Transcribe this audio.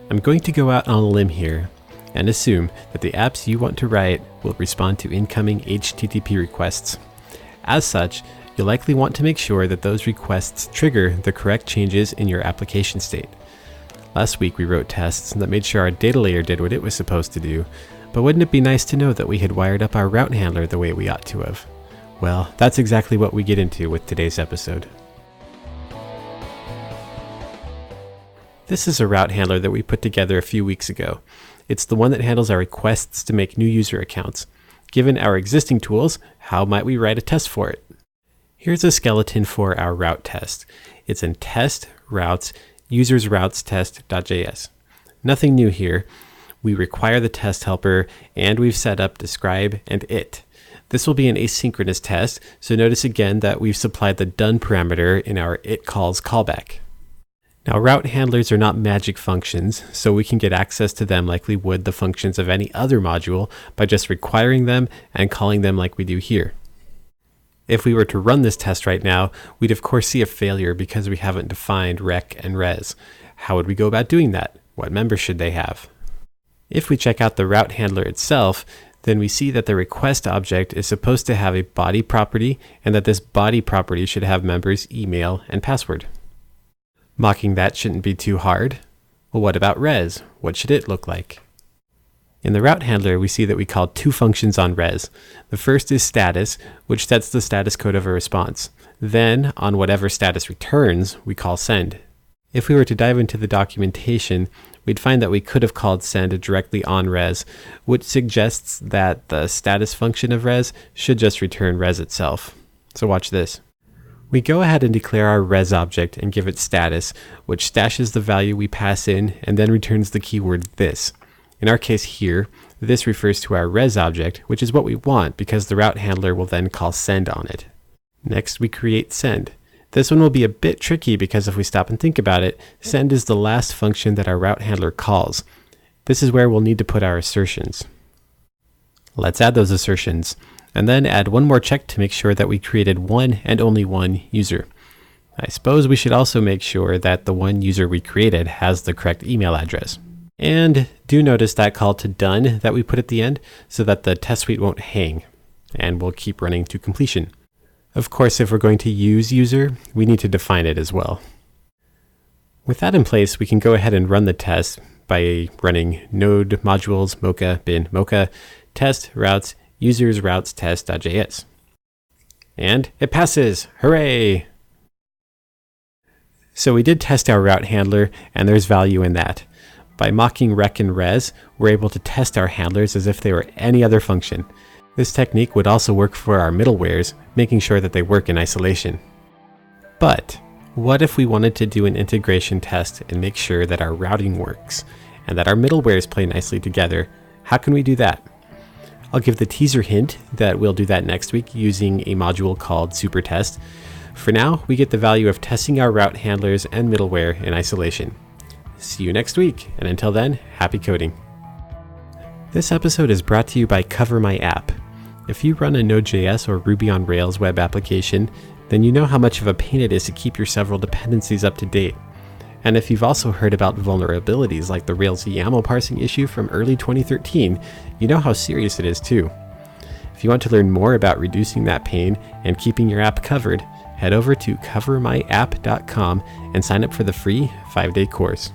I'm going to go out on a limb here and assume that the apps you want to write will respond to incoming HTTP requests. As such, you'll likely want to make sure that those requests trigger the correct changes in your application state. Last week we wrote tests that made sure our data layer did what it was supposed to do, but wouldn't it be nice to know that we had wired up our route handler the way we ought to have? Well, that's exactly what we get into with today's episode. This is a route handler that we put together a few weeks ago. It's the one that handles our requests to make new user accounts. Given our existing tools, how might we write a test for it? Here's a skeleton for our route test. It's in test routes users routes test.js. Nothing new here. We require the test helper, and we've set up describe and it. This will be an asynchronous test, so notice again that we've supplied the done parameter in our it calls callback. Now, route handlers are not magic functions, so we can get access to them like we would the functions of any other module by just requiring them and calling them like we do here. If we were to run this test right now, we'd of course see a failure because we haven't defined rec and res. How would we go about doing that? What members should they have? If we check out the route handler itself, then we see that the request object is supposed to have a body property and that this body property should have members' email and password. Mocking that shouldn't be too hard. Well, what about res? What should it look like? In the route handler, we see that we called two functions on res. The first is status, which sets the status code of a response. Then, on whatever status returns, we call send. If we were to dive into the documentation, we'd find that we could have called send directly on res, which suggests that the status function of res should just return res itself. So watch this. We go ahead and declare our res object and give it status, which stashes the value we pass in and then returns the keyword this. In our case here, this refers to our res object, which is what we want because the route handler will then call send on it. Next, we create send. This one will be a bit tricky because if we stop and think about it, send is the last function that our route handler calls. This is where we'll need to put our assertions. Let's add those assertions, and then add one more check to make sure that we created one and only one user. I suppose we should also make sure that the one user we created has the correct email address. And do notice that call to done that we put at the end so that the test suite won't hang, and we'll keep running to completion. Of course, if we're going to use user, we need to define it as well. With that in place, we can go ahead and run the test by running node modules mocha bin mocha test routes users routes test.js. And it passes! Hooray! So we did test our route handler, and there's value in that. By mocking rec and res, we're able to test our handlers as if they were any other function. This technique would also work for our middlewares, making sure that they work in isolation. But what if we wanted to do an integration test and make sure that our routing works and that our middlewares play nicely together? How can we do that? I'll give the teaser hint that we'll do that next week using a module called supertest. For now, we get the value of testing our route handlers and middleware in isolation. See you next week, and until then, happy coding. This episode is brought to you by Cover My App. If you run a Node.js or Ruby on Rails web application, then you know how much of a pain it is to keep your several dependencies up to date. And if you've also heard about vulnerabilities like the Rails YAML parsing issue from early 2013, you know how serious it is too. If you want to learn more about reducing that pain and keeping your app covered, head over to covermyapp.com and sign up for the free 5-day course.